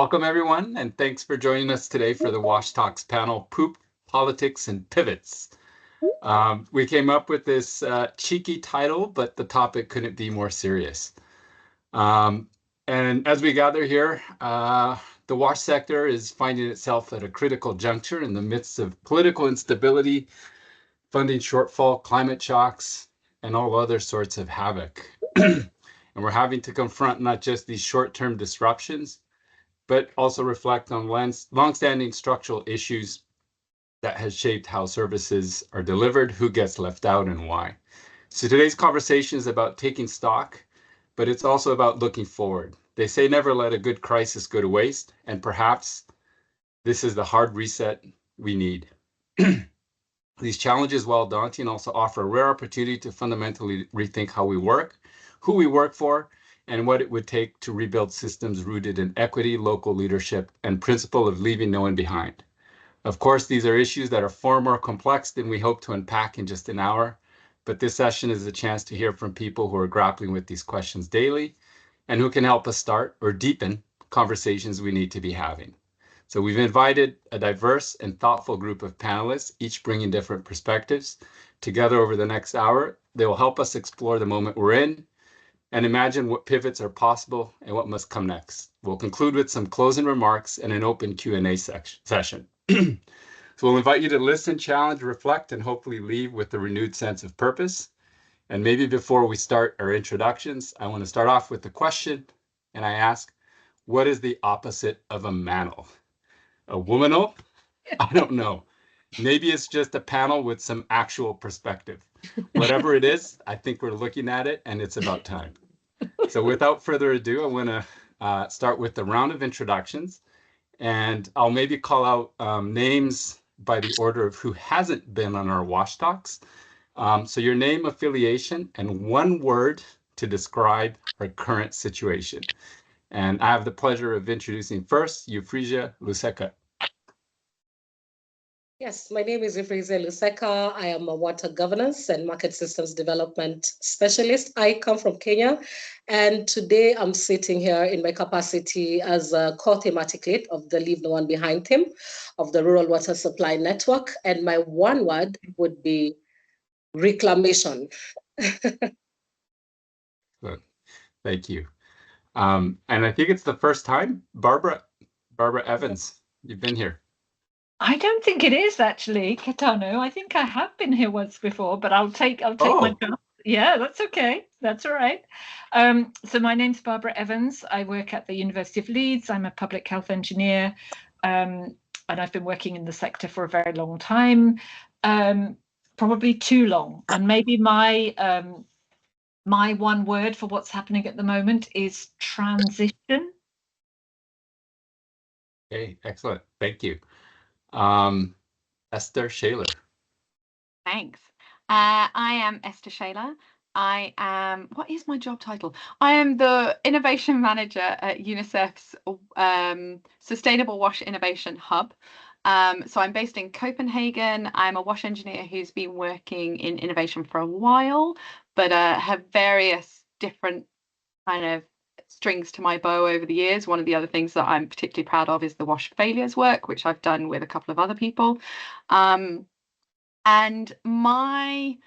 Welcome, everyone, and thanks for joining us today for the Wash Talks panel, Poop, Politics, and Pivots. We came up with this cheeky title, but the topic couldn't be more serious. And as we gather here, the wash sector is finding itself at a critical juncture in the midst of political instability, funding shortfall, climate shocks, and all other sorts of havoc. And we're having to confront not just these short-term disruptions, but also reflect on longstanding structural issues that has shaped how services are delivered, who gets left out, and why. So today's conversation is about taking stock, but it's also about looking forward. They say never let a good crisis go to waste, and perhaps this is the hard reset we need. These challenges, while daunting, also offer a rare opportunity to fundamentally rethink how we work, who we work for, and what it would take to rebuild systems rooted in equity, local leadership, and principle of leaving no one behind. Of course, these are issues that are far more complex than we hope to unpack in just an hour, but this session is a chance to hear from people who are grappling with these questions daily and who can help us start or deepen conversations we need to be having. So we've invited a diverse and thoughtful group of panelists, each bringing different perspectives. Together over the next hour, they will help us explore the moment we're in and imagine what pivots are possible and what must come next. We'll conclude with some closing remarks and an open Q&A session. So we'll invite you to listen, challenge, reflect, and hopefully leave with a renewed sense of purpose. And maybe before we start our introductions, I want to start off with a question, and I ask, what is the opposite of a manel? A womanal? I don't know. Maybe it's just a panel with some actual perspective. Whatever it is, I think we're looking at it, and it's about time. So without further ado, I want to start with the round of introductions, and I'll maybe call out names by the order of who hasn't been on our Wash Talks. So your name, affiliation, and one word to describe our current situation. And I have the pleasure of introducing first, Euphresia Luseka. Yes, my name is Euphresia Luseka. I am a water governance and market systems development specialist. I come from Kenya, and today I'm sitting here in my capacity as a Co-Thematic lead of the Leave No One Behind team of the Rural Water Supply Network, and my one word would be reclamation. Good. Thank you. And I think it's the first time, Barbara Evans, you've been here. I don't think it is actually, Kitano. I think I have been here once before, but I'll take my chance. Yeah, that's okay. That's all right. So my name's Barbara Evans. I work at the University of Leeds. I'm a public health engineer, and I've been working in the sector for a very long time, probably too long. And maybe my one word for what's happening at the moment is transition. Okay, excellent. Thank you. Esther Shaler. Thanks. I am Esther Shaler. I am, what is my job title? I am the Innovation Manager at UNICEF's Sustainable Wash Innovation Hub. So I'm based in Copenhagen. I'm a wash engineer who's been working in innovation for a while, but have various different kind of strings to my bow over the years. One of the other things that I'm particularly proud of is the wash failures work, which I've done with a couple of other people. And my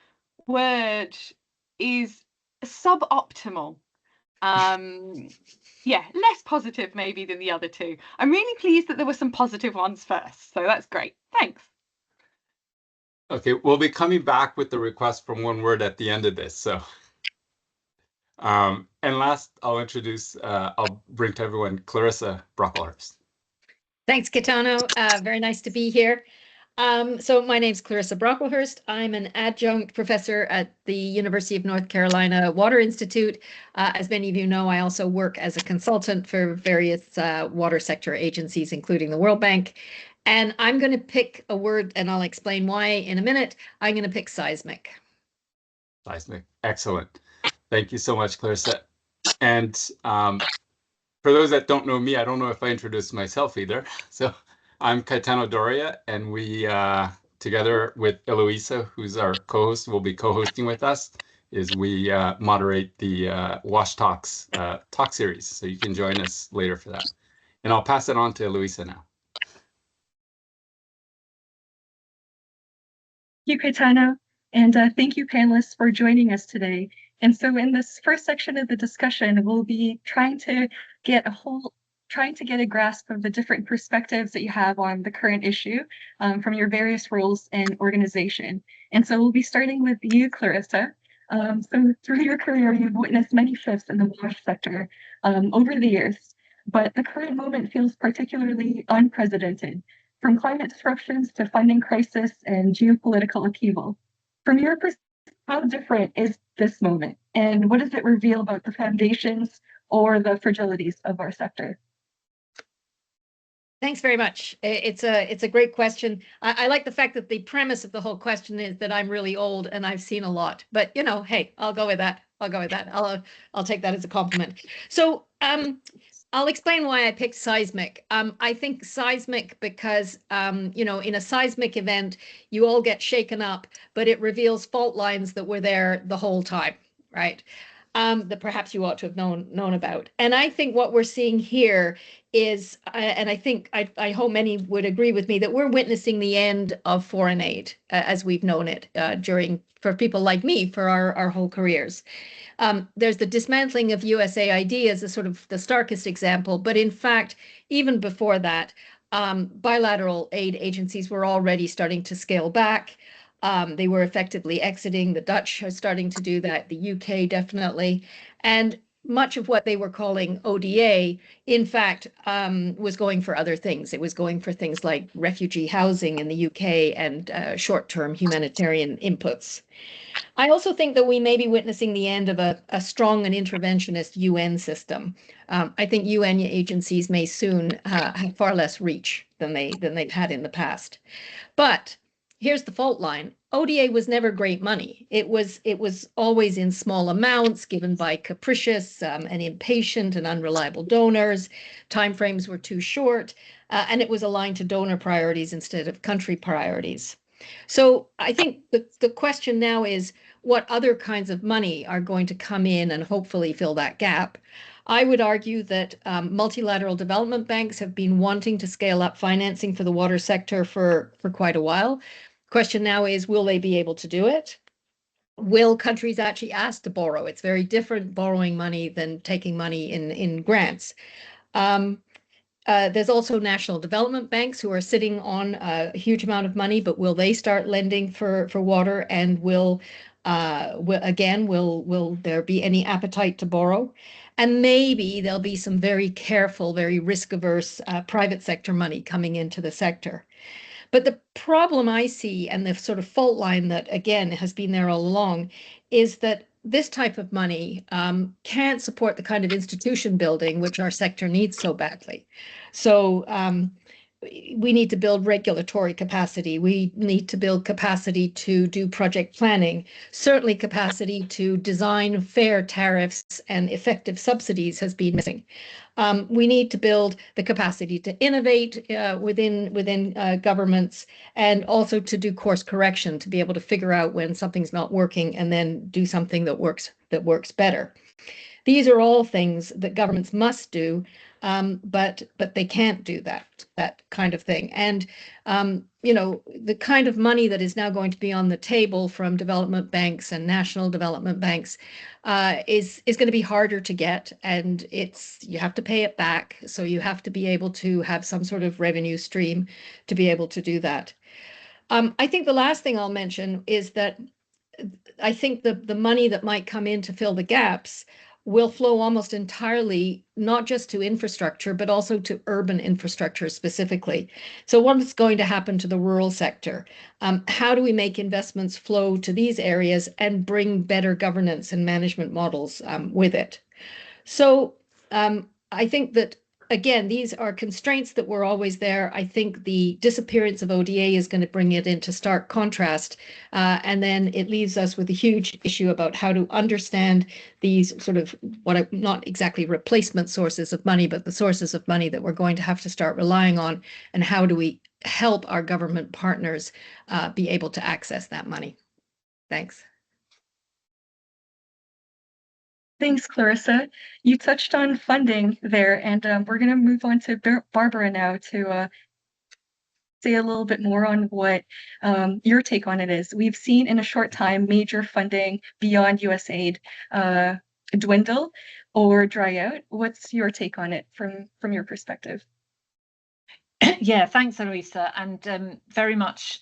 word is suboptimal. Yeah, less positive maybe than the other two. I'm really pleased that there were some positive ones first, so that's great. Thanks. Okay, we'll be coming back with the request from one word at the end of this. So, and last, I'll bring to everyone Clarissa Brocklehurst. Thanks, Kitano. Very nice to be here. So my name's Clarissa Brocklehurst. I'm an adjunct professor at the University of North Carolina Water Institute. As many of you know, I also work as a consultant for various water sector agencies, including the World Bank. And I'm going to pick a word, and I'll explain why in a minute. I'm going to pick seismic. Seismic. Excellent. Thank you so much, Clarissa. And for those that don't know me, I don't know if I introduced myself either. So I'm Caetano Doria, and we, together with Eloisa, who's our co-host, will be co-hosting with us, is we moderate the Wash Talks talk series. So you can join us later for that. And I'll pass it on to Luisa now. Thank you, Caetano, and thank you, panelists, for joining us today. And so in this first section of the discussion, we'll be trying to get a grasp of the different perspectives that you have on the current issue from your various roles and organization. And so we'll be starting with you, Clarissa. So through your career, you've witnessed many shifts in the wash sector over the years, but the current moment feels particularly unprecedented, from climate disruptions to funding crisis and geopolitical upheaval. From your perspective, how different is this moment, and what does it reveal about the foundations or the fragilities of our sector? Thanks very much. It's a great question. I like the fact that the premise of the whole question is that I'm really old and I've seen a lot. But you know, hey, I'll go with that. I'll take that as a compliment. So I'll explain why I picked seismic. I think seismic because you know, in a seismic event, you all get shaken up, but it reveals fault lines that were there the whole time, right? That perhaps you ought to have known about. And I think what we're seeing here is, and I think I hope many would agree with me, that we're witnessing the end of foreign aid as we've known it for people like me for our whole careers. There's the dismantling of USAID as a sort of the starkest example, but in fact, even before that, bilateral aid agencies were already starting to scale back. They were effectively exiting. The Dutch are starting to do that, the UK definitely. And much of what they were calling ODA, in fact, was going for other things. It was going for things like refugee housing in the UK and short-term humanitarian inputs. I also think that we may be witnessing the end of a strong and interventionist UN system. I think UN agencies may soon have far less reach than they've had in the past. But here's the fault line. ODA was never great money. It was always in small amounts given by capricious and impatient and unreliable donors. Timeframes were too short, and it was aligned to donor priorities instead of country priorities. So I think the question now is what other kinds of money are going to come in and hopefully fill that gap. I would argue that multilateral development banks have been wanting to scale up financing for the water sector for quite a while. Question now is, will they be able to do it? Will countries actually ask to borrow? It's very different borrowing money than taking money in grants. There's also national development banks who are sitting on a huge amount of money, but will they start lending for water? And will there be any appetite to borrow? And maybe there'll be some very careful, very risk-averse private sector money coming into the sector. But the problem I see, and the sort of fault line that, again, has been there all along, is that this type of money can't support the kind of institution building which our sector needs so badly. So we need to build regulatory capacity. We need to build capacity to do project planning. Certainly capacity to design fair tariffs and effective subsidies has been missing. We need to build the capacity to innovate within governments, and also to do course correction, to be able to figure out when something's not working and then do something that works better. These are all things that governments must do, but they can't do that kind of thing. And you know, the kind of money that is now going to be on the table from development banks and national development banks is going to be harder to get, and you have to pay it back. So you have to be able to have some sort of revenue stream to be able to do that. I think the last thing I'll mention is that I think the money that might come in to fill the gaps will flow almost entirely, not just to infrastructure, but also to urban infrastructure specifically. So what is going to happen to the rural sector? How do we make investments flow to these areas and bring better governance and management models with it? So I think that, again, these are constraints that were always there. I think the disappearance of ODA is going to bring it into stark contrast. And then it leaves us with a huge issue about how to understand these sort of not exactly replacement sources of money, but the sources of money that we're going to have to start relying on. And how do we help our government partners be able to access that money? Thanks. Thanks, Clarissa. You touched on funding there, and we're going to move on to Barbara now to say a little bit more on what your take on it is. We've seen in a short time major funding beyond USAID dwindle or dry out. What's your take on it from your perspective? Yeah, thanks, Louisa, and very much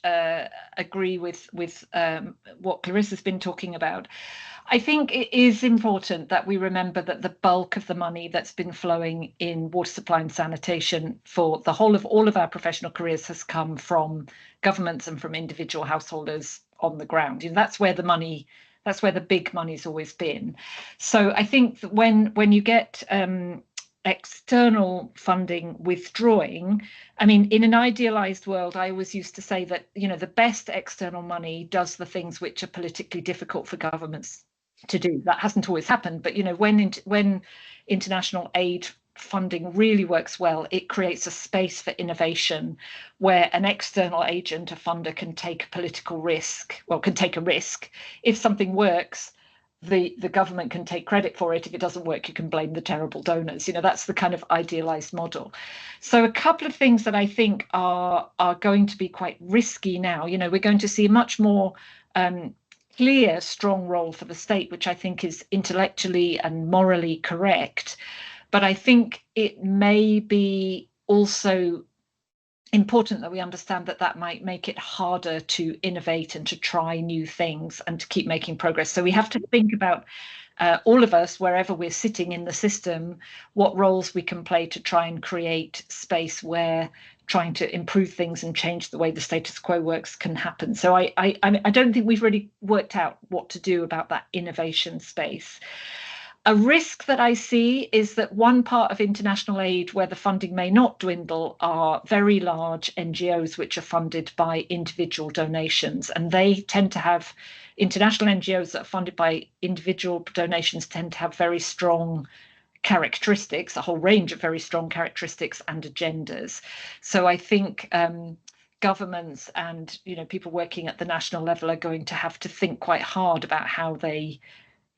agree with what Clarissa's been talking about. I think it is important that we remember that the bulk of the money that's been flowing in water supply and sanitation for the whole of all of our professional careers has come from governments and from individual householders on the ground. That's where the big money's always been. So I think that when you get external funding withdrawing, I mean, in an idealized world, I always used to say that, the best external money does the things which are politically difficult for governments to do. That hasn't always happened, but when international aid funding really works well, it creates a space for innovation where an external agent, a funder, can take a political risk, can take a risk. If something works, the government can take credit for it. If it doesn't work, you can blame the terrible donors. That's the kind of idealized model. So a couple of things that I think are going to be quite risky now. We're going to see a much more clear, strong role for the state, which I think is intellectually and morally correct. But I think it may be also important that we understand that might make it harder to innovate and to try new things and to keep making progress. So we have to think about all of us, wherever we're sitting in the system, what roles we can play to try and create space where trying to improve things and change the way the status quo works can happen. So I don't think we've really worked out what to do about that innovation space. A risk that I see is that one part of international aid where the funding may not dwindle are very large NGOs which are funded by individual donations, and they tend to have, international NGOs that are funded by individual donations tend to have very strong characteristics, a whole range of very strong characteristics and agendas. So I think governments and people working at the national level are going to have to think quite hard about how they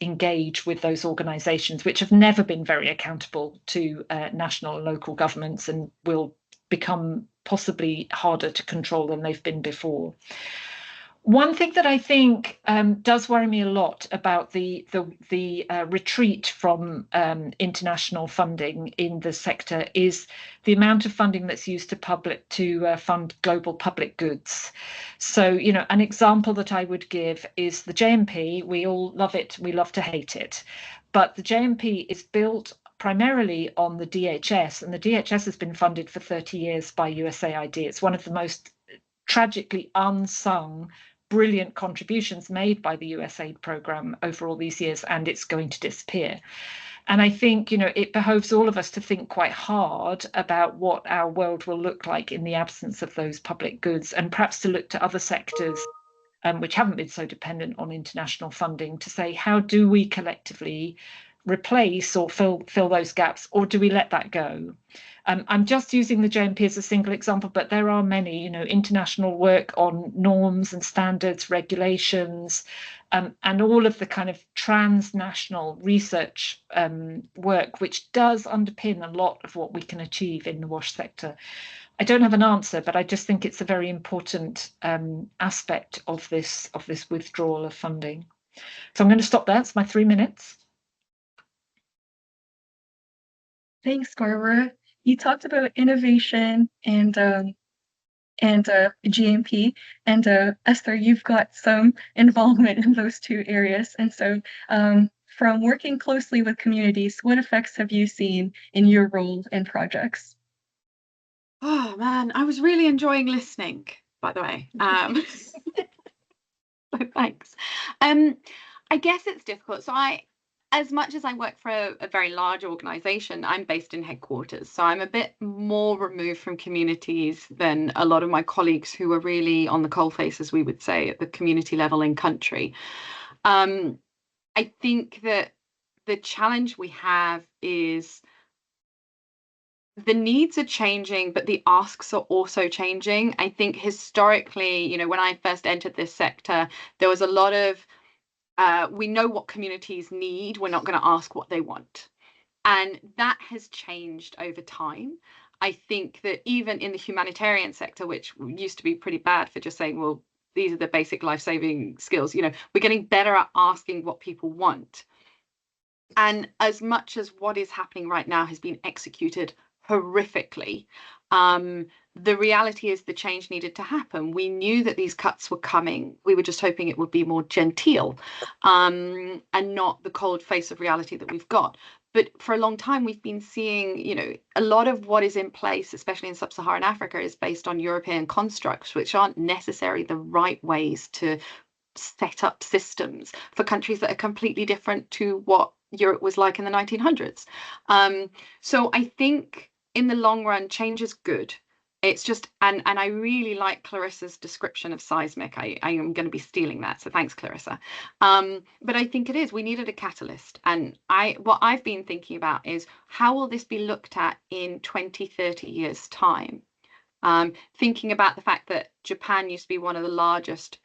engage with those organisations, which have never been very accountable to national and local governments and will become possibly harder to control than they've been before. One thing that I think does worry me a lot about the retreat from international funding in the sector is the amount of funding that's used to fund global public goods. So, an example that I would give is the JMP. We all love it. We love to hate it. But the JMP is built primarily on the DHS, and the DHS has been funded for 30 years by USAID. It's one of the most tragically unsung brilliant contributions made by the USAID program over all these years, and it's going to disappear. And I think, it behoves all of us to think quite hard about what our world will look like in the absence of those public goods, and perhaps to look to other sectors which haven't been so dependent on international funding to say, how do we collectively replace or fill those gaps, or do we let that go? I'm just using the JMP as a single example, but there are many, international work on norms and standards, regulations, and all of the kind of transnational research work, which does underpin a lot of what we can achieve in the WASH sector. I don't have an answer, but I just think it's a very important aspect of this withdrawal of funding. So I'm going to stop there. It's my 3 minutes. Thanks, Barbara. You talked about innovation and GMP, and Esther, you've got some involvement in those two areas. And so from working closely with communities, what effects have you seen in your role and projects? Oh man, I was really enjoying listening, by the way. So thanks. I guess it's difficult. So as much as I work for a very large organization, I'm based in headquarters. So I'm a bit more removed from communities than a lot of my colleagues who are really on the coalface, as we would say, at the community level in country. I think that the challenge we have is the needs are changing, but the asks are also changing. I think historically, when I first entered this sector, there was a lot of we know what communities need. We're not going to ask what they want. And that has changed over time. I think that even in the humanitarian sector, which used to be pretty bad for just saying, well, these are the basic life-saving skills, we're getting better at asking what people want. And as much as what is happening right now has been executed horrifically, the reality is the change needed to happen. We knew that these cuts were coming. We were just hoping it would be more genteel, and not the cold face of reality that we've got. But for a long time, we've been seeing, a lot of what is in place, especially in sub-Saharan Africa, is based on European constructs, which aren't necessarily the right ways to set up systems for countries that are completely different to what Europe was like in the 1900s. So I think in the long run, change is good. It's just, and I really like Clarissa's description of seismic. I am going to be stealing that, so thanks, Clarissa. But I think it is. We needed a catalyst. And what I've been thinking about is, how will this be looked at in 20, 30 years' time? Thinking about the fact that Japan used to be one of the largest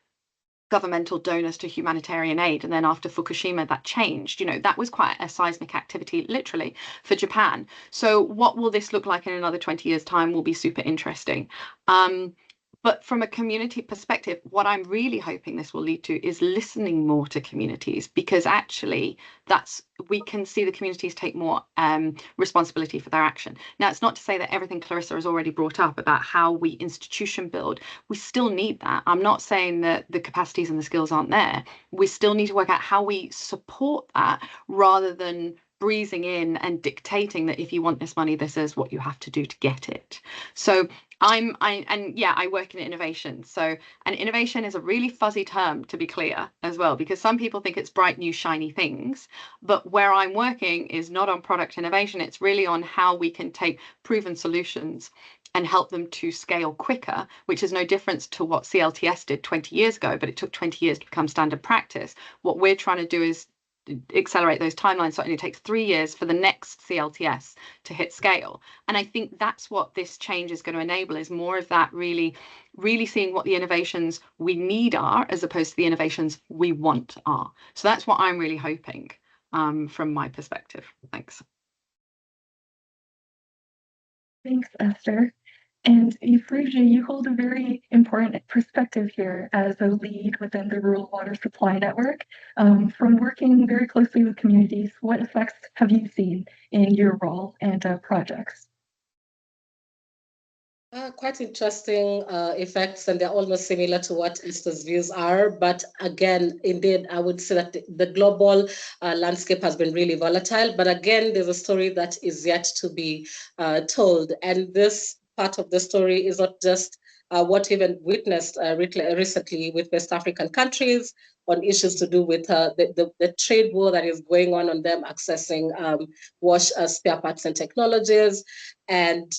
governmental donors to humanitarian aid, and then after Fukushima that changed. That was quite a seismic activity literally for Japan. So what will this look like in another 20 years time will be super interesting. But from a community perspective, what I'm really hoping this will lead to is listening more to communities, because actually we can see the communities take more responsibility for their action. Now, it's not to say that everything Clarissa has already brought up about how we institution build, we still need that. I'm not saying that the capacities and the skills aren't there. We still need to work out how we support that, rather than breezing in and dictating that if you want this money, this is what you have to do to get it. So I work in innovation. So, and innovation is a really fuzzy term, to be clear, as well, because some people think it's bright, new, shiny things. But where I'm working is not on product innovation. It's really on how we can take proven solutions and help them to scale quicker, which is no difference to what CLTS did 20 years ago, but it took 20 years to become standard practice. What we're trying to do is accelerate those timelines, so it only takes 3 years for the next CLTS to hit scale. And I think that's what this change is going to enable, is more of that, really seeing what the innovations we need are, as opposed to the innovations we want are. So that's what I'm really hoping, from my perspective. Thanks. Thanks, Esther. And Euphresia, you hold a very important perspective here as a lead within the rural water supply network. From working very closely with communities, what effects have you seen in your role and projects? Quite interesting effects, and they're almost similar to what Esther's views are. But again, indeed, I would say that the global landscape has been really volatile. But again, there's a story that is yet to be told. And this part of the story is not just what we've witnessed recently with West African countries on issues to do with the trade war that is going on them accessing wash spare parts and technologies. And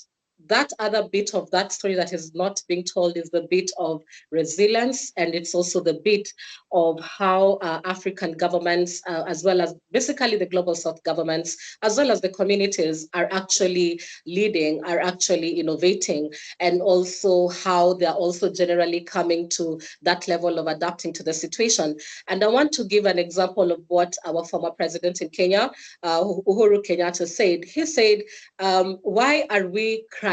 that other bit of that story that is not being told is the bit of resilience, and it's also the bit of how African governments, as well as basically the global South governments, as well as the communities, are actually leading, are actually innovating, and also how they're also generally coming to that level of adapting to the situation. And I want to give an example of what our former president in Kenya, Uhuru Kenyatta, said. He said, why are we crying?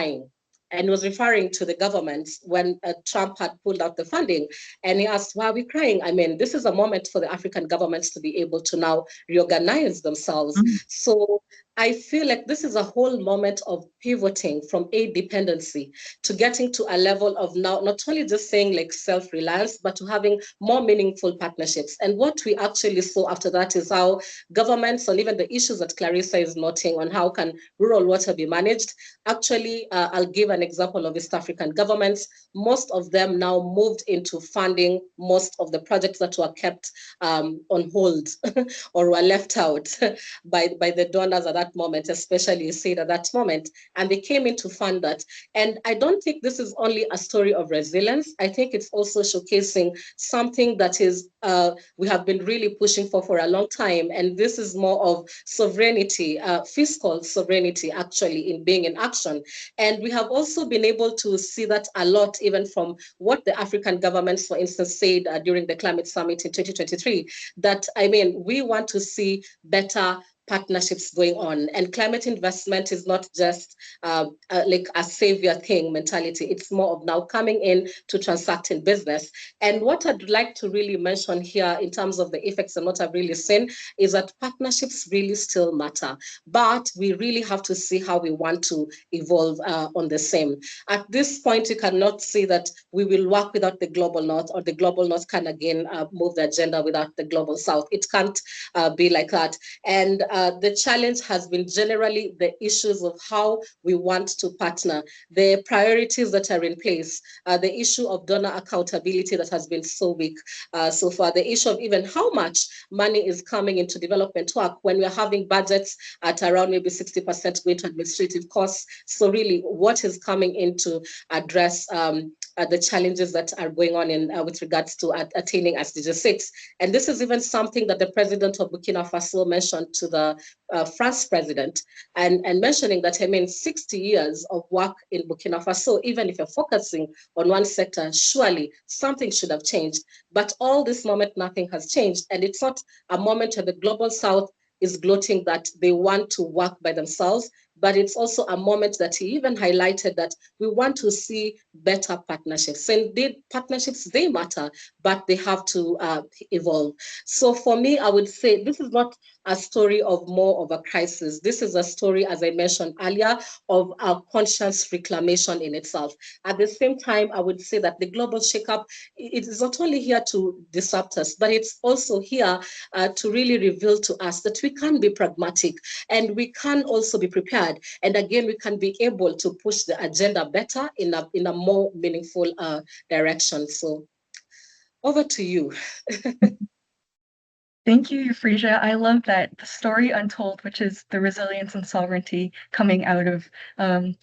And was referring to the government when Trump had pulled out the funding. And he asked, why are we crying? I mean, this is a moment for the African governments to be able to now reorganize themselves. Mm-hmm. So I feel like this is a whole moment of pivoting from aid dependency to getting to a level of now not only just saying like self-reliance, but to having more meaningful partnerships. And what we actually saw after that is how governments, and even the issues that Clarissa is noting on how can rural water be managed. Actually, I'll give an example of East African governments. Most of them now moved into funding most of the projects that were kept on hold or were left out by the donors at that that moment, especially USAID at that moment, and they came in to fund that. And I don't think this is only a story of resilience. I think it's also showcasing something that is we have been really pushing for a long time. And this is more of sovereignty, fiscal sovereignty, actually, in being in action. And we have also been able to see that a lot, even from what the African governments, for instance, said during the climate summit in 2023, that, I mean, we want to see better partnerships going on, and climate investment is not just like a savior thing mentality. It's more of now coming in to transact in business. And what I'd like to really mention here in terms of the effects and what I've really seen is that partnerships really still matter, but we really have to see how we want to evolve on the same. At this point, you cannot say that we will work without the global north, or the global north can again move the agenda without the global south. It can't be like that. And the challenge has been generally the issues of how we want to partner, the priorities that are in place, the issue of donor accountability that has been so weak so far, the issue of even how much money is coming into development work when we're having budgets at around maybe 60% going to administrative costs. So really, what is coming in to address the challenges that are going on in with regards to attaining SDG 6. And this is even something that the president of Burkina Faso mentioned to the France president, and mentioning that, I mean, 60 years of work in Burkina Faso, even if you're focusing on one sector, surely something should have changed. But all this moment, nothing has changed. And it's not a moment where the global south is gloating that they want to work by themselves, but it's also a moment that he even highlighted that we want to see better partnerships. And partnerships, they matter, but they have to evolve. So for me, I would say this is not a story of more of a crisis. This is a story, as I mentioned earlier, of a conscious reclamation in itself. At the same time, I would say that the global shakeup, it is not only here to disrupt us, but it's also here to really reveal to us that we can be pragmatic and we can also be prepared. And again, we can be able to push the agenda better in a more meaningful direction. So over to you. Thank you, Euphresia. I love that, the story untold, which is the resilience and sovereignty coming out of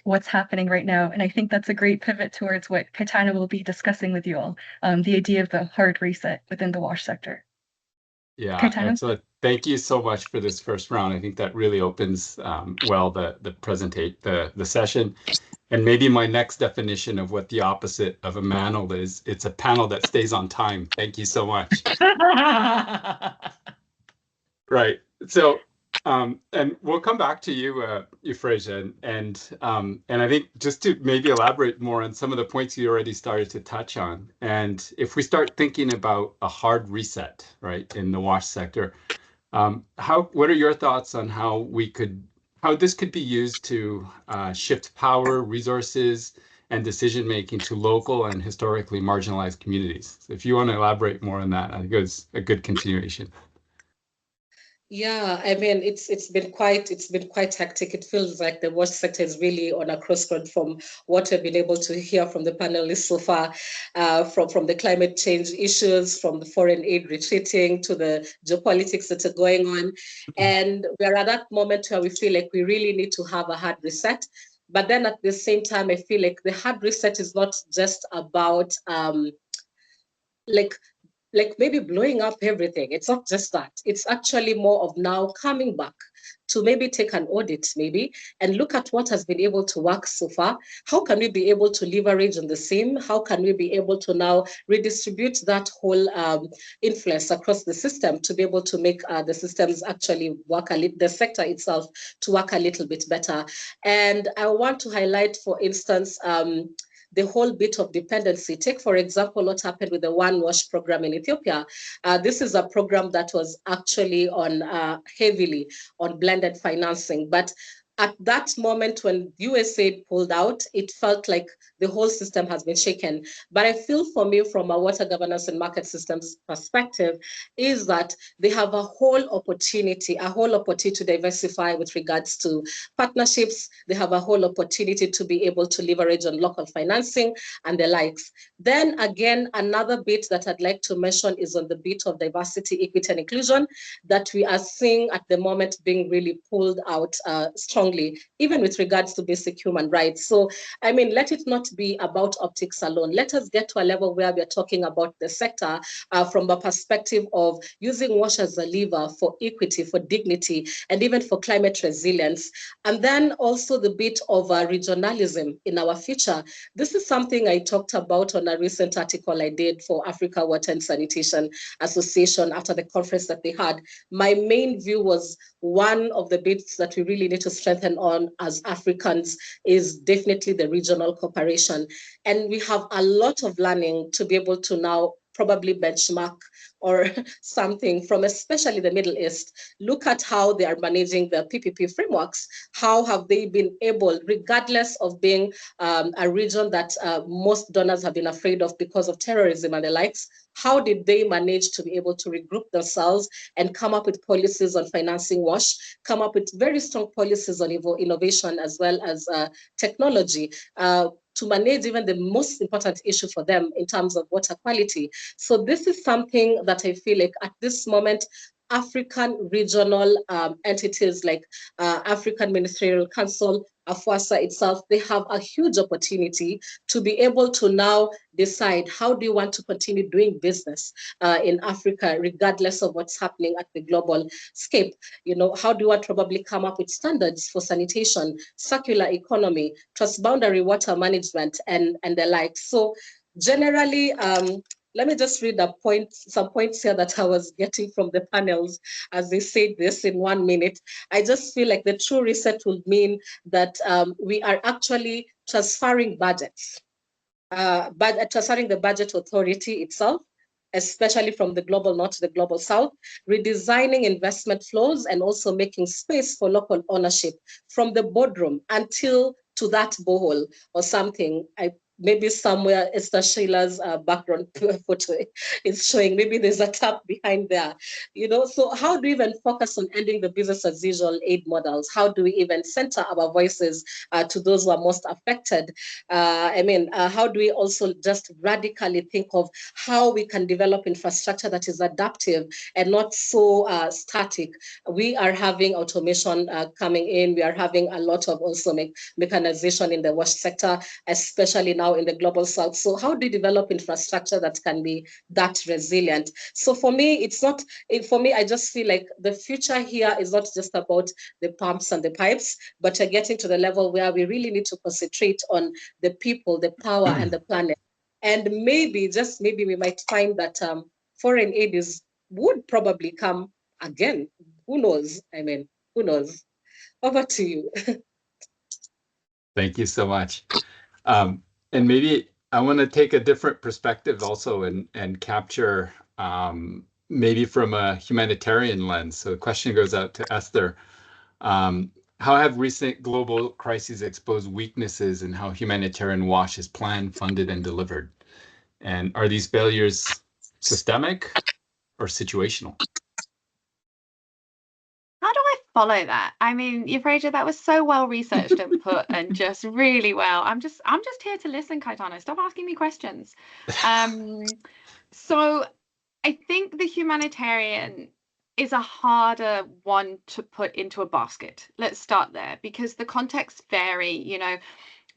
what's happening right now. And I think that's a great pivot towards what Caetano will be discussing with you all, the idea of the hard reset within the WASH sector. Yeah, Caetano? excellent. Thank you so much for this first round. I think that really opens well the session. And maybe my next definition of what the opposite of a manel is, it's a panel that stays on time. Thank you so much. Right. So, and we'll come back to you, Euphresia, and I think just to maybe elaborate more on some of the points you already started to touch on. And if we start thinking about a hard reset, right, in the WASH sector, what are your thoughts on how this could be used to shift power, resources, and decision-making to local and historically marginalized communities? So if you want to elaborate more on that, I think it's a good continuation. Yeah, I mean, it's been quite hectic. It feels like the WASH sector is really on a crossroad from what we've been able to hear from the panelists so far, from the climate change issues, from the foreign aid retreating to the geopolitics that are going on. And we're at that moment where we feel like we really need to have a hard reset. But then at the same time, I feel like the hard reset is not just about like maybe blowing up everything. It's not just that. It's actually more of now coming back to maybe take an audit maybe and look at what has been able to work so far. How can we be able to leverage on the same? How can we be able to now redistribute that whole influence across the system to be able to make the systems actually work the sector itself to work a little bit better? And I want to highlight, for instance, the whole bit of dependency. Take, for example, what happened with the One WASH program in Ethiopia. This is a program that was actually on heavily on blended financing, but at that moment when USAID pulled out, it felt like the whole system has been shaken. But I feel for me, from a water governance and market systems perspective, is that they have a whole opportunity to diversify with regards to partnerships. They have a whole opportunity to be able to leverage on local financing and the likes. Then again, another bit that I'd like to mention is on the bit of diversity, equity, and inclusion that we are seeing at the moment being really pulled out strongly, even with regards to basic human rights. So, I mean, let it not be about optics alone. Let us get to a level where we are talking about the sector from a perspective of using wash as a lever for equity, for dignity, and even for climate resilience. And then also the bit of regionalism in our future. This is something I talked about on a recent article I did for Africa Water and Sanitation Association after the conference that they had. My main view was one of the bits that we really need to strengthen on as Africans is definitely the regional cooperation. And we have a lot of learning to be able to now probably benchmark or something from especially the Middle East. Look at how they are managing the PPP frameworks. How have they been able, regardless of being a region that most donors have been afraid of because of terrorism and the likes, how did they manage to be able to regroup themselves and come up with policies on financing WASH, come up with very strong policies on innovation as well as technology to manage even the most important issue for them in terms of water quality. So this is something that I feel like at this moment, African regional entities like African Ministerial Council, AFWASA itself, they have a huge opportunity to be able to now decide how do you want to continue doing business in Africa, regardless of what's happening at the global scape. You know, how do you want to probably come up with standards for sanitation, circular economy, transboundary water management, and the like. So generally, let me just read some points here that I was getting from the panels as they said this in 1 minute. I just feel like the true reset would mean that we are actually transferring budgets, but transferring the budget authority itself, especially from the global north to the global south, redesigning investment flows and also making space for local ownership from the boardroom until to that borehole or something. Maybe somewhere Esther Sheila's background photo is showing, maybe there's a tap behind there, you know. So how do we even focus on ending the business as usual aid models? How do we even center our voices to those who are most affected? How do we also just radically think of how we can develop infrastructure that is adaptive and not so static? We are having automation coming in. We are having a lot of also mechanization in the wash sector, especially now in the global south. So how do you develop infrastructure that can be that resilient? So for me, I just feel like the future here is not just about the pumps and the pipes, but we're getting to the level where we really need to concentrate on the people, the power, and the planet. And maybe, just maybe, we might find that foreign aid would probably come again. Who knows? I mean, who knows? Over to you. Thank you so much. And maybe I want to take a different perspective also and capture maybe from a humanitarian lens. So the question goes out to Esther. How have recent global crises exposed weaknesses in how humanitarian WASH is planned, funded, and delivered? And are these failures systemic or situational? How do I follow that? I mean, Euphresia, that was so well researched and put and just really well. I'm just here to listen, Caetano. Stop asking me questions. So I think the humanitarian is a harder one to put into a basket. Let's start there because the contexts vary. You know,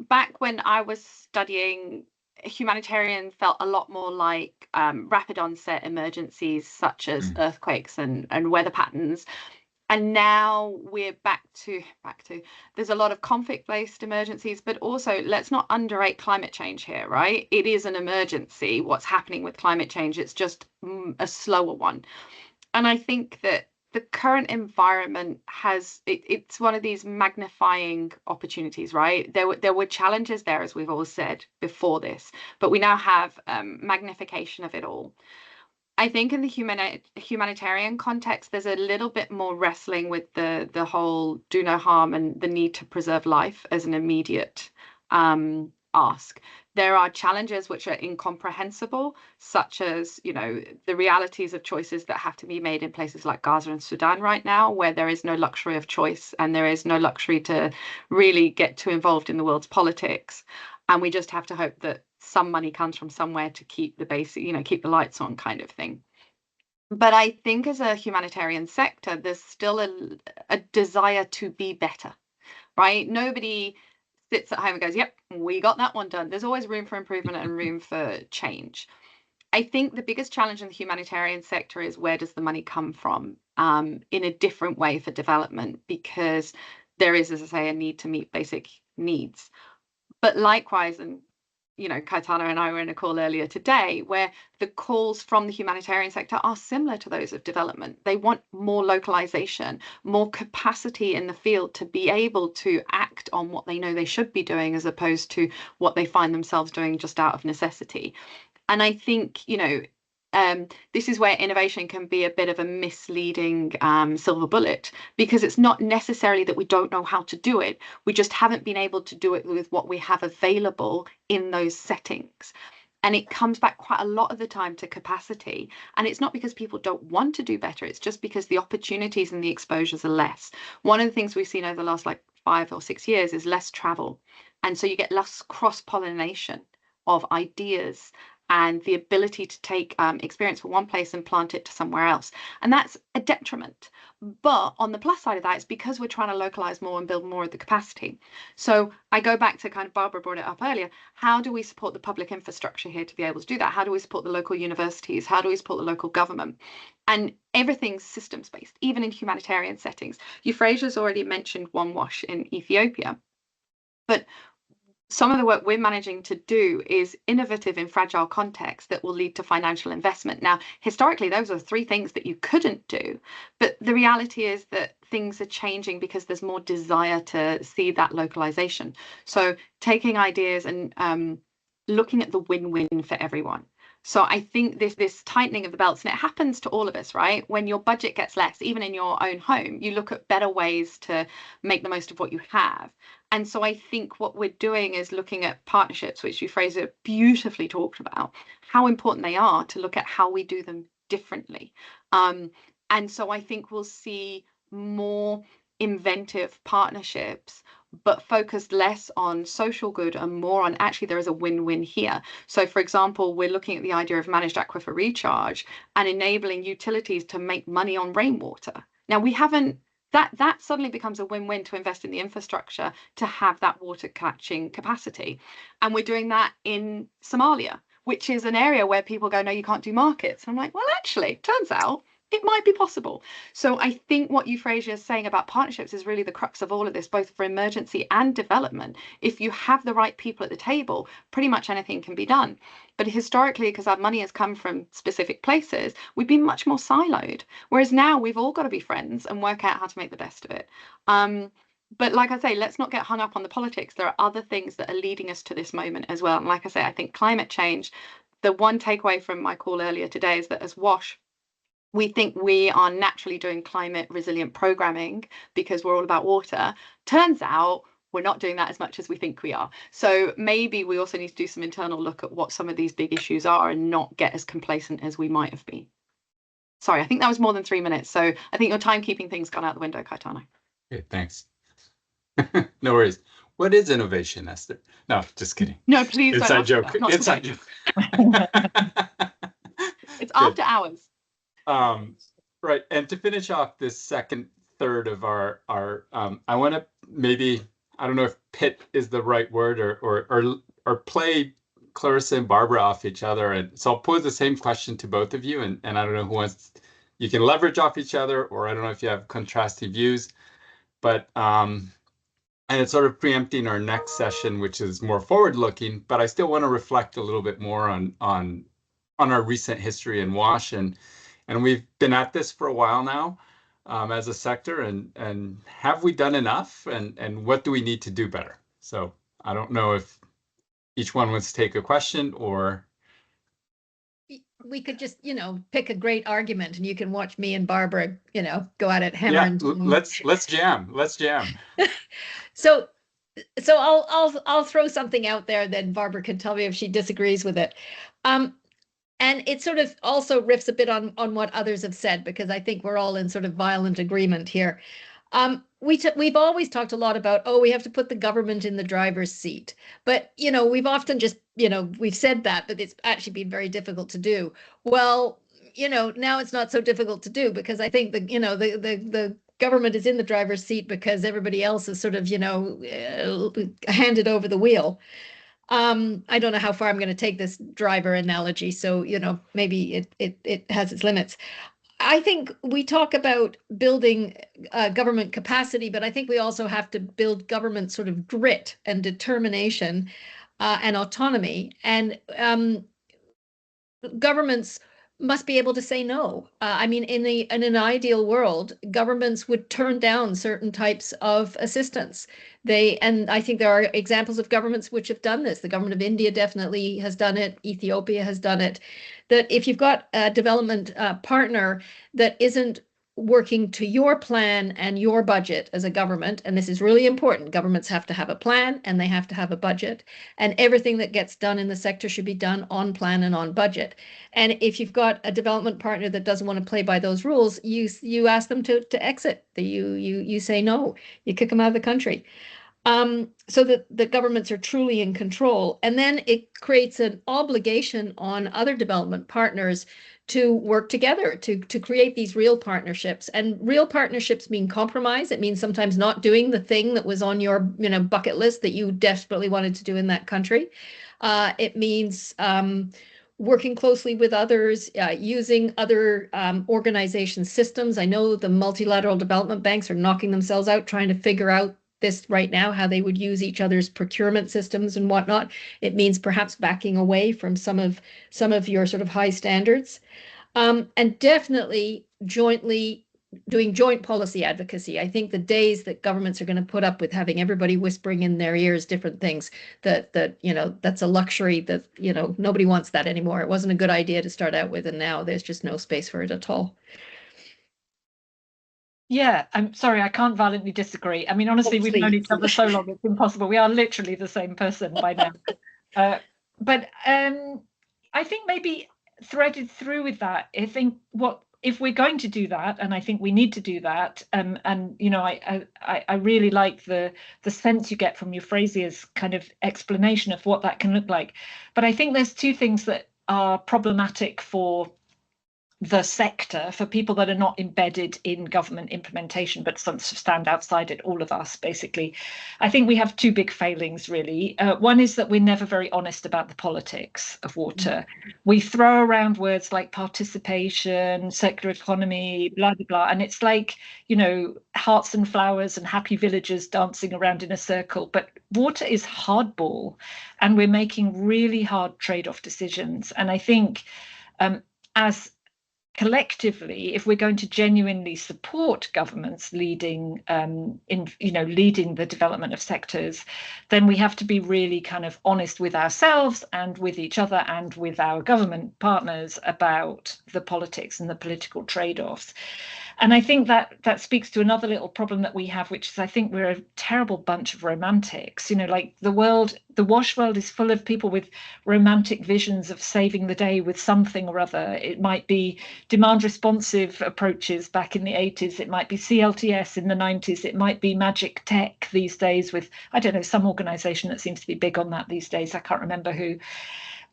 back when I was studying, humanitarian felt a lot more like rapid onset emergencies such as earthquakes and weather patterns. And now we're back to there's a lot of conflict-based emergencies, but also let's not underrate climate change here, right? It is an emergency, what's happening with climate change. It's just a slower one. And I think that the current environment it's one of these magnifying opportunities, right? There were challenges there, as we've all said before this, but we now have magnification of it all. I think in the humanitarian context, there's a little bit more wrestling with the whole do no harm and the need to preserve life as an immediate ask. There are challenges which are incomprehensible, such as, you know, the realities of choices that have to be made in places like Gaza and Sudan right now, where there is no luxury of choice and there is no luxury to really get too involved in the world's politics. And we just have to hope that some money comes from somewhere to keep the basic, you know, keep the lights on kind of thing. But I think as a humanitarian sector, there's still a desire to be better, right? Nobody sits at home and goes, yep, we got that one done. There's always room for improvement and room for change. I think the biggest challenge in the humanitarian sector is where does the money come from in a different way for development, because there is, as I say, a need to meet basic needs. But likewise, and you know, Caetano and I were in a call earlier today where the calls from the humanitarian sector are similar to those of development. They want more localization, more capacity in the field to be able to act on what they know they should be doing as opposed to what they find themselves doing just out of necessity. And I think, you know, this is where innovation can be a bit of a misleading silver bullet, because it's not necessarily that we don't know how to do it. We just haven't been able to do it with what we have available in those settings. And it comes back quite a lot of the time to capacity. And it's not because people don't want to do better. It's just because the opportunities and the exposures are less. One of the things we've seen over the last like 5 or 6 years is less travel. And so you get less cross-pollination of ideas and the ability to take experience from one place and plant it to somewhere else. And that's a detriment. But on the plus side of that, it's because we're trying to localize more and build more of the capacity. So I go back to kind of, Barbara brought it up earlier, how do we support the public infrastructure here to be able to do that? How do we support the local universities? How do we support the local government? And everything's systems-based, even in humanitarian settings. Euphresia's already mentioned One Wash in Ethiopia. But some of the work we're managing to do is innovative in fragile contexts that will lead to financial investment. Now, historically, those are 3 things that you couldn't do. But the reality is that things are changing because there's more desire to see that localization. So taking ideas and looking at the win-win for everyone. So I think this tightening of the belts, and it happens to all of us, right? When your budget gets less, even in your own home, you look at better ways to make the most of what you have. And so I think what we're doing is looking at partnerships, which Euphresia beautifully talked about, how important they are to look at how we do them differently. And so I think we'll see more inventive partnerships, but focused less on social good and more on actually there is a win-win here. So for example, we're looking at the idea of managed aquifer recharge and enabling utilities to make money on rainwater. Now we haven't, that suddenly becomes a win-win to invest in the infrastructure to have that water catching capacity. And we're doing that in Somalia, which is an area where people go, no, you can't do markets. And I'm like, well, actually, turns out it might be possible. So I think what Euphresia is saying about partnerships is really the crux of all of this, both for emergency and development. If you have the right people at the table, pretty much anything can be done. But historically, because our money has come from specific places, we've been much more siloed. Whereas now we've all got to be friends and work out how to make the best of it. But like I say, let's not get hung up on the politics. There are other things that are leading us to this moment as well. And like I say, I think climate change, the one takeaway from my call earlier today is that as WASH, we think we are naturally doing climate resilient programming because we're all about water. Turns out we're not doing that as much as we think we are. So maybe we also need to do some internal look at what some of these big issues are and not get as complacent as we might have been. Sorry, I think that was more than 3 minutes. So I think your timekeeping thing's gone out the window, Caetano. Okay, thanks. No worries. What is innovation, Esther? No, just kidding. No, please don't. Inside joke. Inside joke. It's after hours. Right, and to finish off this second third of our I want to maybe, I don't know if pit is the right word, or play Clarissa and Barbara off each other, and so I'll pose the same question to both of you, and I don't know who wants. You can leverage off each other, or I don't know if you have contrasting views, but and it's sort of preempting our next session, which is more forward-looking, but I still want to reflect a little bit more on our recent history in WASH, and we've been at this for a while now as a sector, and have we done enough, and what do we need to do better? So I don't know if each one wants to take a question or. we could just, pick a great argument, and you can watch me and Barbara, go at it hammer Yeah, and let's jam. Let's jam. So I'll throw something out there, then Barbara can tell me if she disagrees with it. And it sort of also riffs a bit on what others have said, because I think we're all in sort of violent agreement here. We've always talked a lot about, we have to put the government in the driver's seat. But, we've often just, we've said that, but it's actually been very difficult to do. Well, now it's not so difficult to do, because I think the government is in the driver's seat because everybody else is sort of, handed over the wheel. I don't know how far I'm going to take this driver analogy, so maybe it has its limits. I think we talk about building government capacity, but I think we also have to build government sort of grit and determination and autonomy. And governments must be able to say no. I mean, in an ideal world, governments would turn down certain types of assistance. And I think there are examples of governments which have done this. The government of India definitely has done it. Ethiopia has done it. That if you've got a development partner that isn't working to your plan and your budget as a government, and this is really important, governments have to have a plan and they have to have a budget, and everything that gets done in the sector should be done on plan and on budget. And if you've got a development partner that doesn't want to play by those rules, you ask them to exit. You say no, you kick them out of the country. So that the governments are truly in control. And then it creates an obligation on other development partners to work together to create these real partnerships. And real partnerships mean compromise. It means sometimes not doing the thing that was on your bucket list that you desperately wanted to do in that country. It means working closely with others, using other organization systems. I know the multilateral development banks are knocking themselves out trying to figure out this right now, how they would use each other's procurement systems and whatnot. It means perhaps backing away from some of your sort of high standards, and definitely jointly doing joint policy advocacy. I think the days that governments are going to put up with having everybody whispering in their ears different things, that that's a luxury that nobody wants that anymore. It wasn't a good idea to start out with, and now there's just no space for it at all. Yeah, I'm sorry, I can't violently disagree. I mean, honestly, we've known each other so long, it's impossible. We are literally the same person by now. But I think maybe threaded through with that, I think if we're going to do that, and I think we need to do that, and I really like the sense you get from Euphresia's kind of explanation of what that can look like. But I think there's two things that are problematic for the sector, for people that are not embedded in government implementation but stand outside it, all of us basically. I think we have two big failings really. One is that we're never very honest about the politics of water. We throw around words like participation, circular economy, blah blah blah, and it's like hearts and flowers and happy villagers dancing around in a circle. But water is hardball, and we're making really hard trade-off decisions. And I think as collectively, if we're going to genuinely support governments leading leading the development of sectors, then we have to be really kind of honest with ourselves and with each other and with our government partners about the politics and the political trade-offs. And I think that speaks to another little problem that we have, which is I think we're a terrible bunch of romantics. Like the WASH world is full of people with romantic visions of saving the day with something or other. It might be demand responsive approaches back in the 80s. It might be CLTS in the 90s. It might be magic tech these days with, I don't know, some organization that seems to be big on that these days. I can't remember who.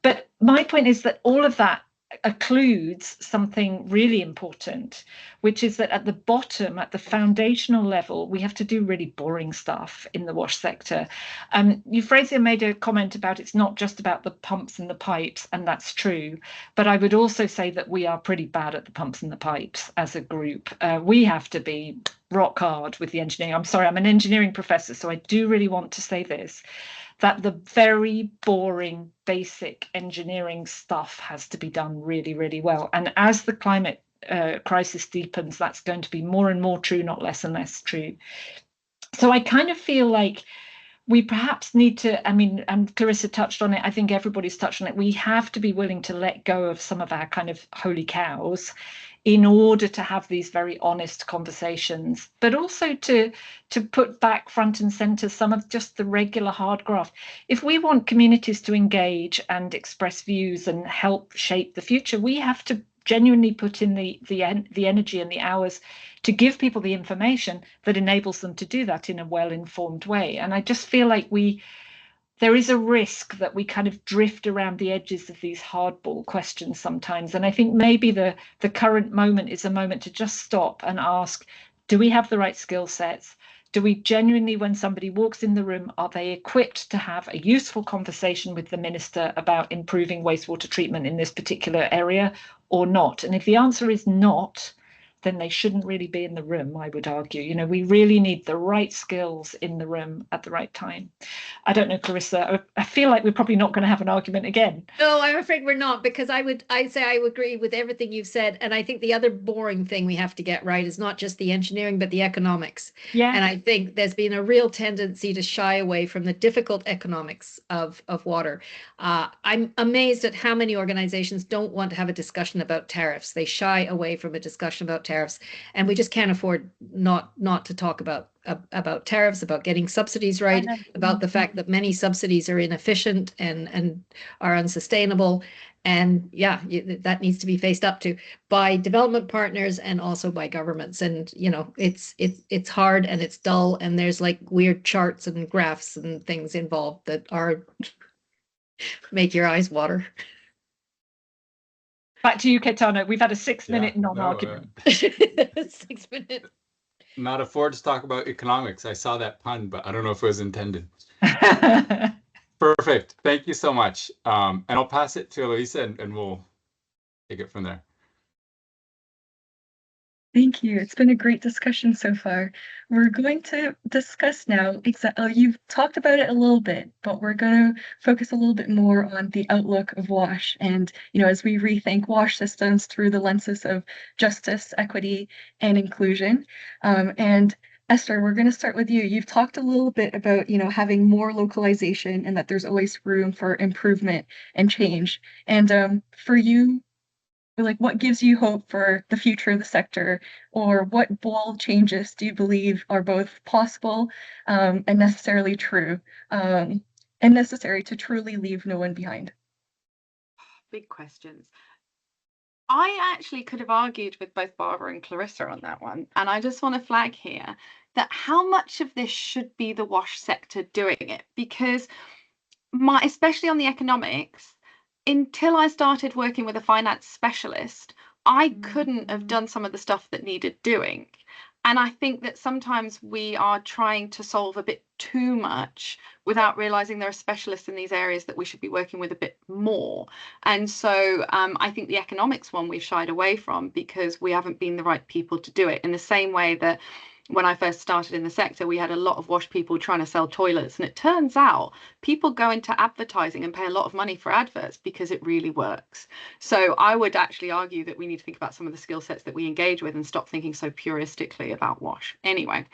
But my point is that all of that occludes something really important, which is that at the bottom, at the foundational level, we have to do really boring stuff in the WASH sector. Euphresia made a comment about it's not just about the pumps and the pipes, and that's true. But I would also say that we are pretty bad at the pumps and the pipes as a group. We have to be rock hard with the engineering. I'm sorry, I'm an engineering professor, so I do really want to say this, that the very boring basic engineering stuff has to be done really, really well. And as the climate crisis deepens, that's going to be more and more true, not less and less true. So I kind of feel like we perhaps need to, I mean, and Clarissa touched on it, I think everybody's touched on it, we have to be willing to let go of some of our kind of holy cows in order to have these very honest conversations, but also to put back front and center some of just the regular hard graft. If we want communities to engage and express views and help shape the future, we have to genuinely put in the energy and the hours to give people the information that enables them to do that in a well-informed way. And I just feel like there is a risk that we kind of drift around the edges of these hardball questions sometimes. And I think maybe the current moment is a moment to just stop and ask, do we have the right skill sets? Do we genuinely, when somebody walks in the room, are they equipped to have a useful conversation with the minister about improving wastewater treatment in this particular area or not? And if the answer is not, then they shouldn't really be in the room, I would argue. You know, we really need the right skills in the room at the right time. I don't know, Clarissa, I feel like we're probably not going to have an argument again. No, I'm afraid we're not, because I would agree with everything you've said. And I think the other boring thing we have to get right is not just the engineering, but the economics. Yeah. And I think there's been a real tendency to shy away from the difficult economics of water. I'm amazed at how many organizations don't want to have a discussion about tariffs. They shy away from a discussion about tariffs, and we just can't afford not to talk about tariffs, about getting subsidies right, about the fact that many subsidies are inefficient and are unsustainable. And yeah, that needs to be faced up to by development partners and also by governments. And, you know, it's hard and it's dull, and there's like weird charts and graphs and things involved that are make your eyes water. Back to you, Caetano. We've had a 6-minute non-argument. 6 minutes. Not afford to talk about economics. I saw that pun, but I don't know if it was intended. Perfect. Thank you so much. And I'll pass it to Luseka, and we'll take it from there. Thank you. It's been a great discussion so far. We're going to discuss now, you've talked about it a little bit, but we're going to focus a little bit more on the outlook of WASH. And, you know, as we rethink WASH systems through the lenses of justice, equity, and inclusion. And Esther, we're going to start with you. You've talked a little bit about, you know, having more localization and that there's always room for improvement and change. And for you, like, what gives you hope for the future of the sector, or what bold changes do you believe are both possible and necessarily true, and necessary to truly leave no one behind? Big questions. I actually could have argued with both Barbara and Clarissa on that one, and I just want to flag here that how much of this should be the WASH sector doing it, because especially on the economics, until I started working with a finance specialist, I couldn't have done some of the stuff that needed doing. And I think that sometimes we are trying to solve a bit too much without realizing there are specialists in these areas that we should be working with a bit more. And so I think the economics one we've shied away from because we haven't been the right people to do it, in the same way that when I first started in the sector, we had a lot of WASH people trying to sell toilets. And it turns out people go into advertising and pay a lot of money for adverts because it really works. So I would actually argue that we need to think about some of the skill sets that we engage with and stop thinking so puristically about WASH. Anyway,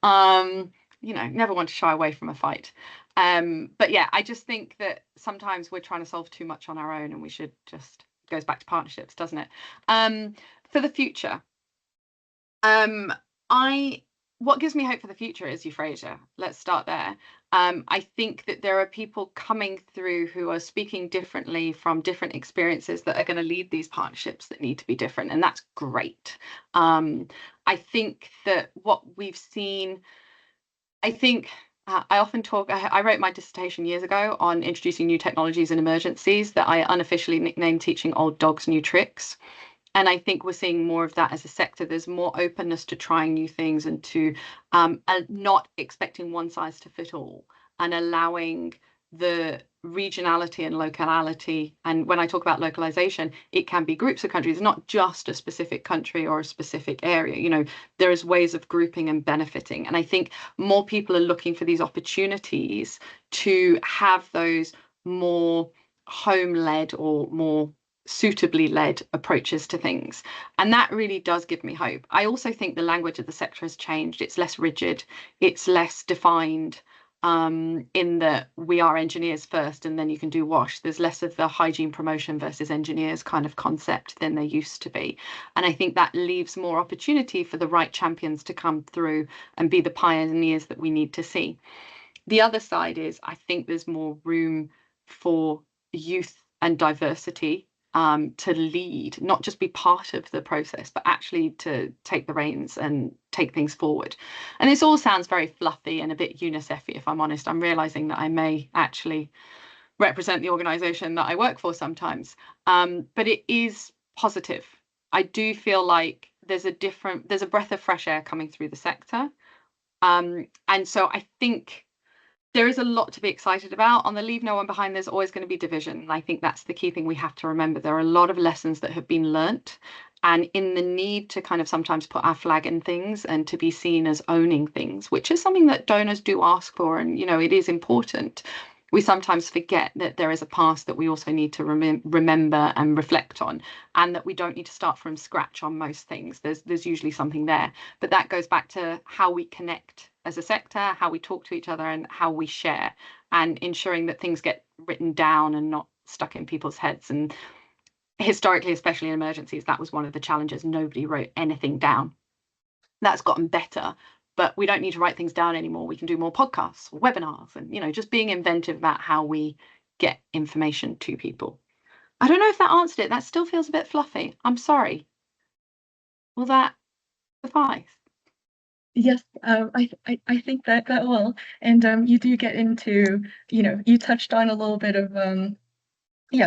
you know, never want to shy away from a fight. But yeah, I just think that sometimes we're trying to solve too much on our own, and we should just, goes back to partnerships, doesn't it? For the future, what gives me hope for the future is Euphresia. Let's start there. I think that there are people coming through who are speaking differently from different experiences that are going to lead these partnerships that need to be different, and that's great. I think that what we've seen, I often talk, I wrote my dissertation years ago on introducing new technologies in emergencies that I unofficially nicknamed teaching old dogs new tricks. And I think we're seeing more of that as a sector. There's more openness to trying new things and to not expecting one size to fit all, and allowing the regionality and locality. And when I talk about localization, it can be groups of countries, not just a specific country or a specific area. You know, there is ways of grouping and benefiting. And I think more people are looking for these opportunities to have those more home-led or more suitably led approaches to things, and that really does give me hope. I also think the language of the sector has changed. It's less rigid, it's less defined, in that we are engineers first and then you can do wash. There's less of the hygiene promotion versus engineers kind of concept than there used to be. And I think that leaves more opportunity for the right champions to come through and be the pioneers that we need to see. The other side is I think there's more room for youth and diversity to lead, not just be part of the process, but actually to take the reins and take things forward. And this all sounds very fluffy and a bit UNICEF-y, if I'm honest. I'm realizing that I may actually represent the organization that I work for sometimes, but it is positive. I do feel like there's a breath of fresh air coming through the sector. And so I think there is a lot to be excited about. On the Leave No One Behind, there's always going to be division. And I think that's the key thing we have to remember. There are a lot of lessons that have been learnt. And in the need to kind of sometimes put our flag in things and to be seen as owning things, which is something that donors do ask for. And, you know, it is important. We sometimes forget that there is a past that we also need to remember and reflect on, and that we don't need to start from scratch on most things. There's usually something there. But that goes back to how we connect as a sector, how we talk to each other and how we share, and ensuring that things get written down and not stuck in people's heads. And historically, especially in emergencies, that was one of the challenges. Nobody wrote anything down. That's gotten better, but we don't need to write things down anymore. We can do more podcasts or webinars and, you know, just being inventive about how we get information to people. I don't know if that answered it. That still feels a bit fluffy. I'm sorry. Will that suffice? Yes, I think that will, and you do get into, you know, you touched on a little bit of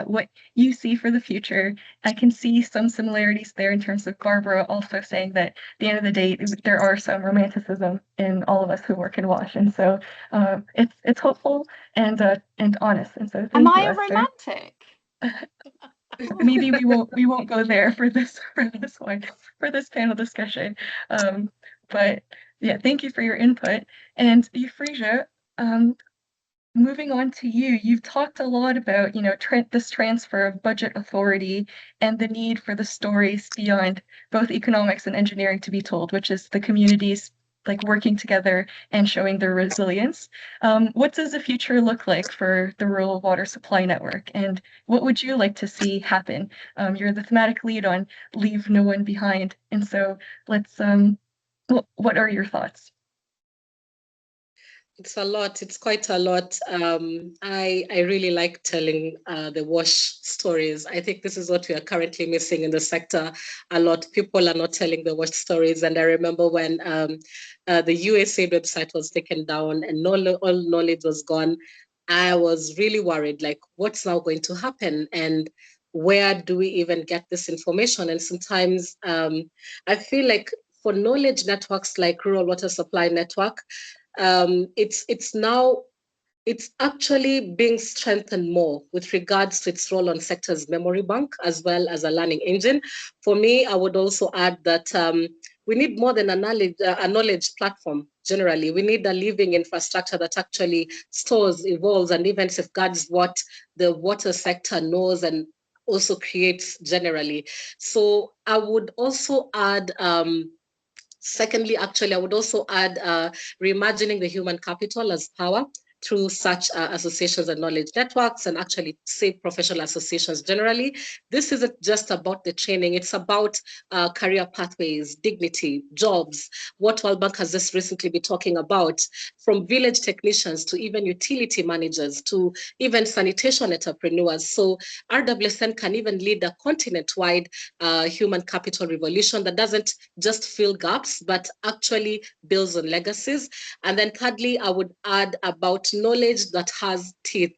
what you see for the future. I can see some similarities there in terms of Barbara also saying that at the end of the day there are some romanticism in all of us who work in WASH, and so it's hopeful and honest. And so am I you, a romantic? Maybe we won't go there for this panel discussion. But yeah, thank you for your input. And Euphresia, moving on to you, you've talked a lot about, you know, this transfer of budget authority and the need for the stories beyond both economics and engineering to be told, which is the communities like working together and showing their resilience. What does the future look like for the rural water supply network, and what would you like to see happen? You're the thematic lead on Leave No One Behind, and so let's what are your thoughts? It's a lot. It's quite a lot. I really like telling the WASH stories. I think this is what we are currently missing in the sector a lot. People are not telling the WASH stories. And I remember when the USAID website was taken down and all knowledge was gone, I was really worried, like, what's now going to happen? And where do we even get this information? And sometimes I feel like for knowledge networks like Rural Water Supply Network, it's actually being strengthened more with regards to its role on sector's memory bank as well as a learning engine. For me, I would also add that we need more than a knowledge platform. Generally, we need a living infrastructure that actually stores, evolves, and even safeguards what the water sector knows and also creates generally. So I would also add secondly, actually, I would also add reimagining the human capital as power through such associations and knowledge networks, and actually say professional associations generally. This isn't just about the training, it's about career pathways, dignity, jobs, what World Bank has just recently been talking about, from village technicians to even utility managers to even sanitation entrepreneurs. So RWSN can even lead a continent-wide human capital revolution that doesn't just fill gaps, but actually builds on legacies. And then thirdly, I would add about knowledge that has teeth,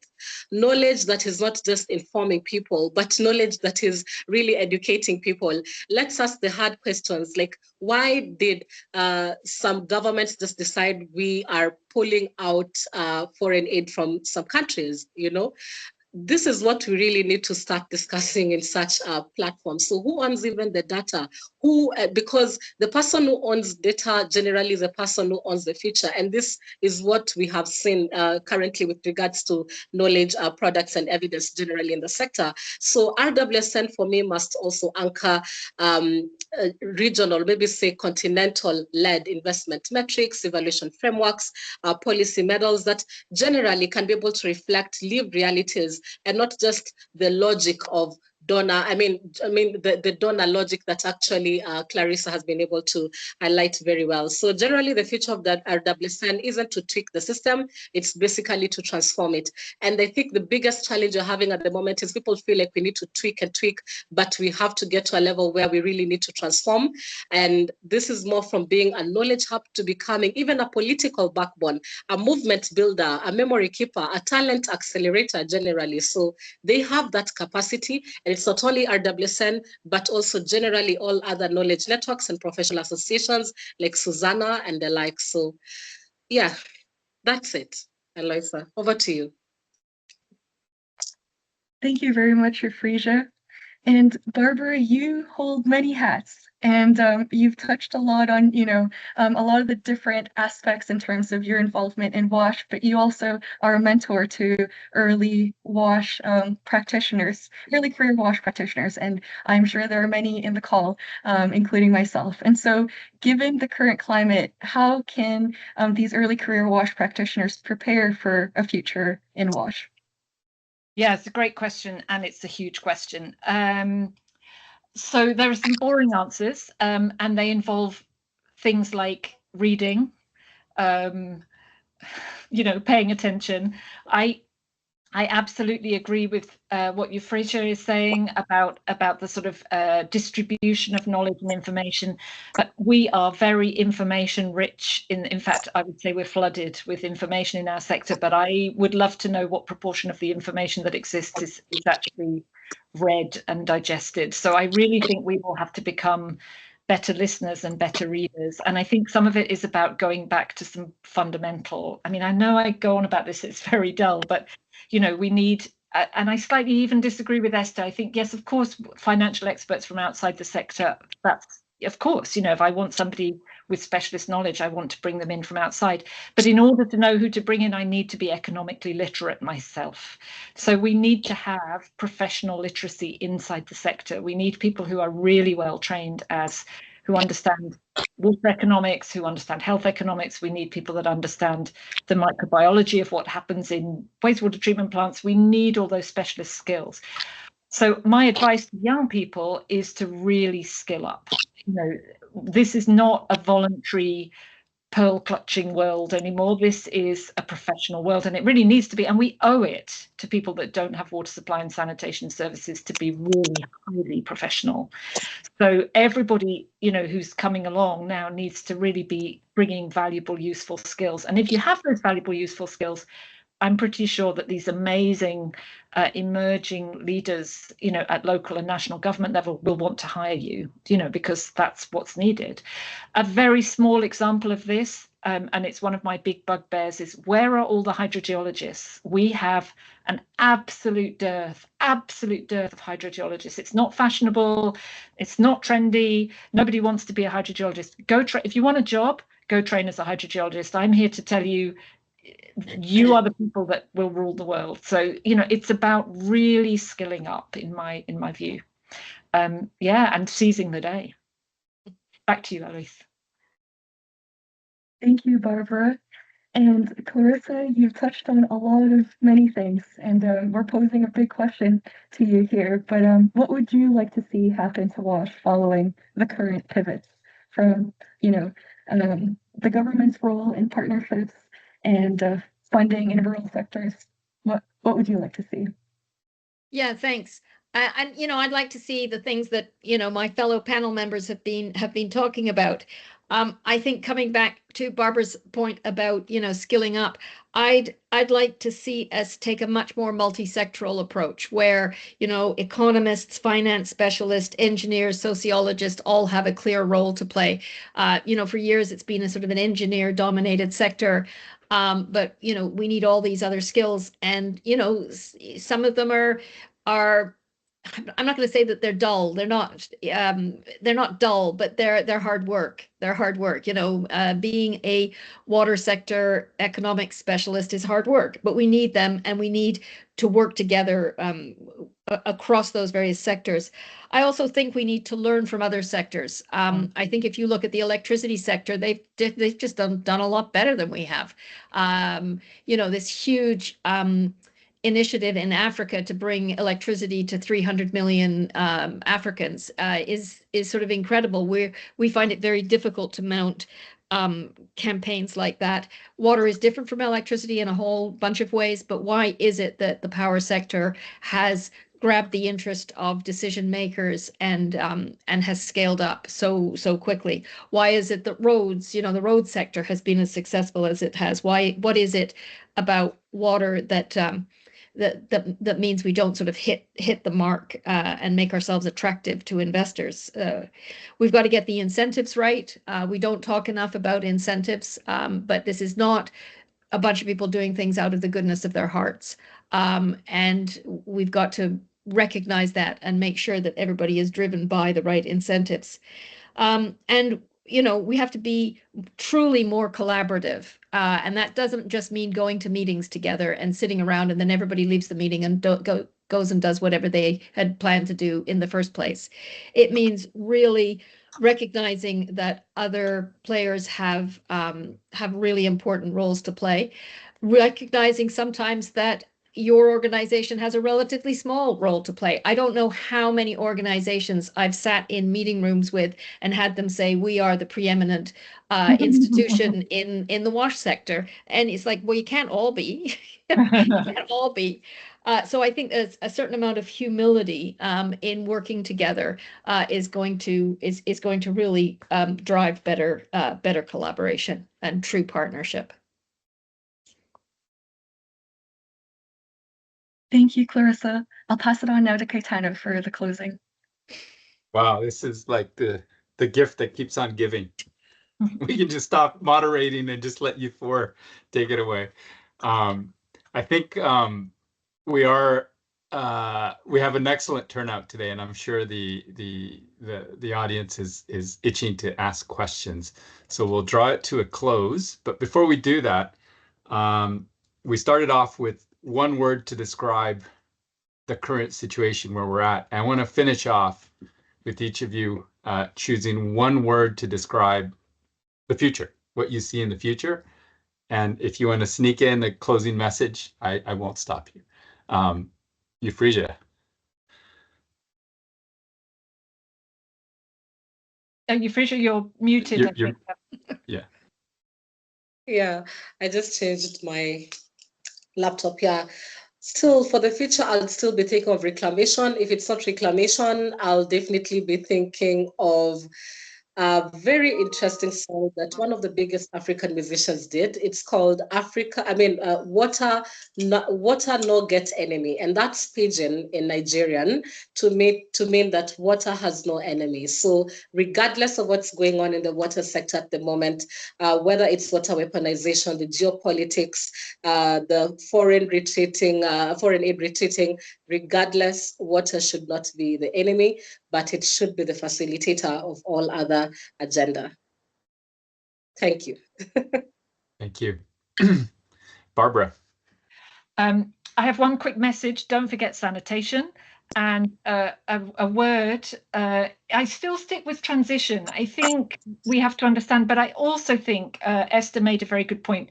knowledge that is not just informing people, but knowledge that is really educating people. Let's ask the hard questions, like why did some governments just decide we are pulling out foreign aid from some countries, you know? this is what we really need to start discussing in such a platform. So who owns even the data? Because the person who owns data generally is the person who owns the future. And this is what we have seen currently with regards to knowledge, products, and evidence generally in the sector. So RWSN for me must also anchor regional, maybe say continental-led investment metrics, evaluation frameworks, policy models that generally can be able to reflect lived realities and not just the logic of donor, the donor logic that actually Clarissa has been able to highlight very well. So generally the future of that RWSN isn't to tweak the system, it's basically to transform it. And I think the biggest challenge you're having at the moment is people feel like we need to tweak and tweak, but we have to get to a level where we really need to transform. And this is more from being a knowledge hub to becoming even a political backbone, a movement builder, a memory keeper, a talent accelerator generally. So they have that capacity, and it's not only RWSN, but also generally all other knowledge networks and professional associations like Susanna and the like. So yeah, that's it. Eloisa, over to you. Thank you very much, Euphresia. And Barbara, you hold many hats, and you've touched a lot on, a lot of the different aspects in terms of your involvement in WASH, but you also are a mentor to early WASH practitioners, early career WASH practitioners, and I'm sure there are many in the call, including myself. And so given the current climate, how can these early career WASH practitioners prepare for a future in WASH? Yeah, it's a great question, and it's a huge question. So there are some boring answers, and they involve things like reading, paying attention. I absolutely agree with what Euphresia is saying about the sort of distribution of knowledge and information. But we are very information rich. In fact, I would say we're flooded with information in our sector. But I would love to know what proportion of the information that exists is actually read and digested. So I really think we will have to become better listeners and better readers. And I think some of it is about going back to some fundamental. I mean, I know I go on about this, it's very dull, but we need, and I slightly even disagree with Esther. I think, yes, of course, financial experts from outside the sector, that's, of course, if I want somebody with specialist knowledge, I want to bring them in from outside. But in order to know who to bring in, I need to be economically literate myself. So we need to have professional literacy inside the sector. We need people who are really well trained who understand water economics, who understand health economics. We need people that understand the microbiology of what happens in wastewater treatment plants. We need all those specialist skills. So my advice to young people is to really skill up. This is not a voluntary pearl clutching world anymore. This is a professional world, and it really needs to be, and we owe it to people that don't have water supply and sanitation services to be really highly professional. So everybody, who's coming along now needs to really be bringing valuable, useful skills. And if you have those valuable, useful skills, I'm pretty sure that these amazing emerging leaders, at local and national government level will want to hire you, because that's what's needed. A very small example of this, and it's one of my big bugbears, is where are all the hydrogeologists? We have an absolute dearth of hydrogeologists. It's not fashionable. It's not trendy. Nobody wants to be a hydrogeologist. If you want a job, go train as a hydrogeologist. I'm here to tell you, you are the people that will rule the world. So it's about really skilling up in my view, and seizing the day. Back to you, Alice. Thank you, Barbara. And Clarissa, you've touched on a lot of many things, and we're posing a big question to you here, but what would you like to see happen to WASH following the current pivots from the government's role in partnerships and funding in rural sectors? What would you like to see? Yeah, thanks. And I'd like to see the things that my fellow panel members have been talking about. I think coming back to Barbara's point about skilling up, I'd like to see us take a much more multi-sectoral approach where economists, finance specialists, engineers, sociologists all have a clear role to play. For years it's been a sort of an engineer-dominated sector. But, you know, we need all these other skills, and, you know, some of them are, I'm not going to say that they're dull. They're not dull, but they're hard work. They're hard work. You know, being a water sector economic specialist is hard work, but we need them, and we need to work together across those various sectors. I also think we need to learn from other sectors. I think if you look at the electricity sector, they've just done a lot better than we have. You know, this huge initiative in Africa to bring electricity to 300 million Africans is sort of incredible. We find it very difficult to mount campaigns like that. Water is different from electricity in a whole bunch of ways, but why is it that the power sector has grabbed the interest of decision makers and has scaled up so quickly? Why is it that roads, you know, the road sector has been as successful as it has? What is it about water that that means we don't sort of hit the mark and make ourselves attractive to investors? We've got to get the incentives right. We don't talk enough about incentives, but this is not a bunch of people doing things out of the goodness of their hearts. And we've got to recognize that and make sure that everybody is driven by the right incentives. And, you know, we have to be truly more collaborative. And that doesn't just mean going to meetings together and sitting around and then everybody leaves the meeting and goes and does whatever they had planned to do in the first place. It means really recognizing that other players have really important roles to play, recognizing sometimes that your organization has a relatively small role to play. I don't know how many organizations I've sat in meeting rooms with and had them say, we are the preeminent institution in the wash sector. And it's like, well, you can't all be. You can't all be. So I think there's a certain amount of humility in working together is going to really drive better collaboration and true partnership. Thank you, Clarissa. I'll pass it on now to Caetano for the closing. Wow, this is like the gift that keeps on giving. We can just stop moderating and just let you four take it away. I think we have an excellent turnout today, and I'm sure the audience is itching to ask questions. So we'll draw it to a close. But before we do that, we started off with one word to describe the current situation where we're at. I want to finish off with each of you choosing one word to describe the future, what you see in the future. And if you want to sneak in a closing message, I won't stop you. Euphresia. Euphresia, you're muted. Yeah. Yeah, I just changed my laptop. Yeah. Still, for the future, I'll still be thinking of reclamation. If it's not reclamation, I'll definitely be thinking of a very interesting song that one of the biggest African musicians did. It's called Water No Get Enemy. And that's pidgin in Nigerian to mean that water has no enemy. So regardless of what's going on in the water sector at the moment, whether it's water weaponization, the geopolitics, the foreign aid retreating, regardless, water should not be the enemy, but it should be the facilitator of all other agenda. Thank you. Thank you. Barbara. I have one quick message. Don't forget sanitation. And a word, I still stick with transition. I think we have to understand, but I also think Esther made a very good point.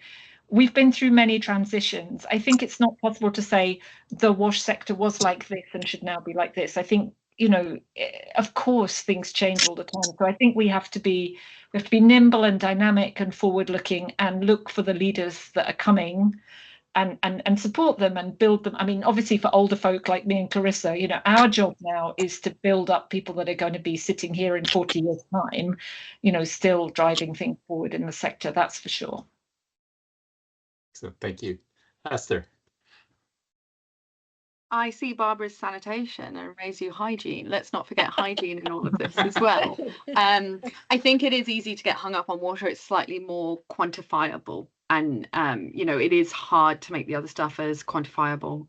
We've been through many transitions. I think it's not possible to say the wash sector was like this and should now be like this. I think, you know, of course, things change all the time. So I think we have to be nimble and dynamic and forward-looking and look for the leaders that are coming and support them and build them. I mean, obviously for older folk like me and Clarissa, you know, our job now is to build up people that are going to be sitting here in 40 years' time, you know, still driving things forward in the sector, that's for sure. So thank you. Esther. I see Barbara's sanitation and raise you hygiene. Let's not forget hygiene in all of this as well. I think it is easy to get hung up on water. It's slightly more quantifiable. you know, it is hard to make the other stuff as quantifiable.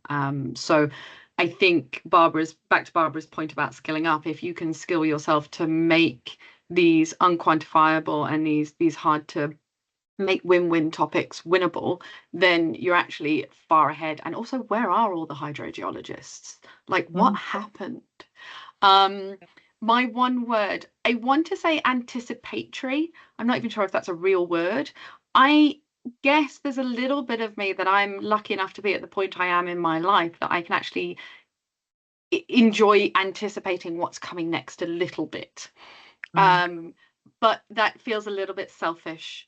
So I think back to Barbara's point about skilling up. If you can skill yourself to make these unquantifiable and these hard to make win-win topics winnable, then you're actually far ahead. And also, where are all the hydrogeologists? Like, what happened? My one word, I want to say anticipatory. I'm not even sure if that's a real word. I guess there's a little bit of me that I'm lucky enough to be at the point I am in my life that I can actually enjoy anticipating what's coming next a little bit. But that feels a little bit selfish.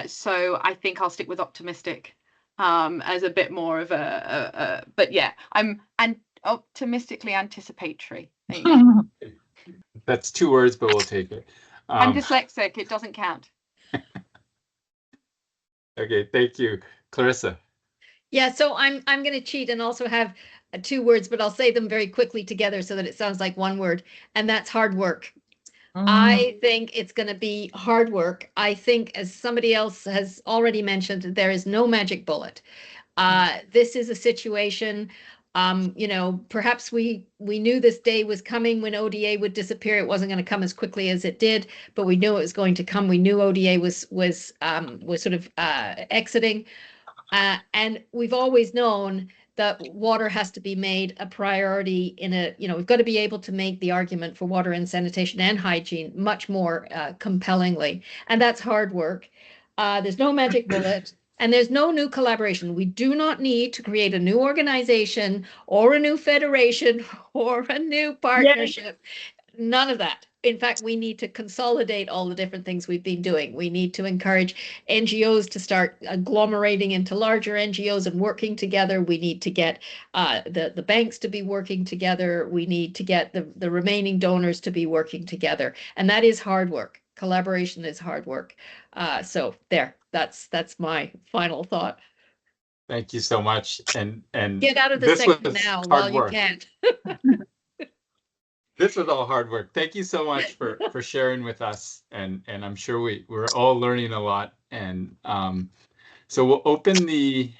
So I think I'll stick with optimistic as a bit more of but yeah, I'm optimistically anticipatory. There you go. That's 2 words, but we'll take it. I'm dyslexic, it doesn't count. Okay, thank you. Clarissa. Yeah, so I'm going to cheat and also have 2 words, but I'll say them very quickly together so that it sounds like 1 word, and that's hard work. I think it's going to be hard work. I think, as somebody else has already mentioned, there is no magic bullet. This is a situation, you know, perhaps we knew this day was coming when ODA would disappear. It wasn't going to come as quickly as it did, but we knew it was going to come. We knew ODA was sort of exiting. And we've always known that water has to be made a priority we've got to be able to make the argument for water and sanitation and hygiene much more compellingly. And that's hard work. There's no magic bullet. And there's no new collaboration. We do not need to create a new organization or a new federation or a new partnership. Yay. None of that. In fact, we need to consolidate all the different things we've been doing. We need to encourage NGOs to start agglomerating into larger NGOs and working together. We need to get the banks to be working together. We need to get the remaining donors to be working together. And that is hard work. Collaboration is hard work. So there, that's my final thought. Thank you so much. And get out of the section now while you can. This was all hard work. Thank you so much for sharing with us, and I'm sure we're all learning a lot. And so we'll open the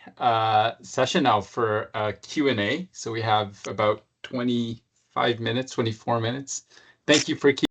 session now for Q&A. So we have about 24 minutes. Thank you for keeping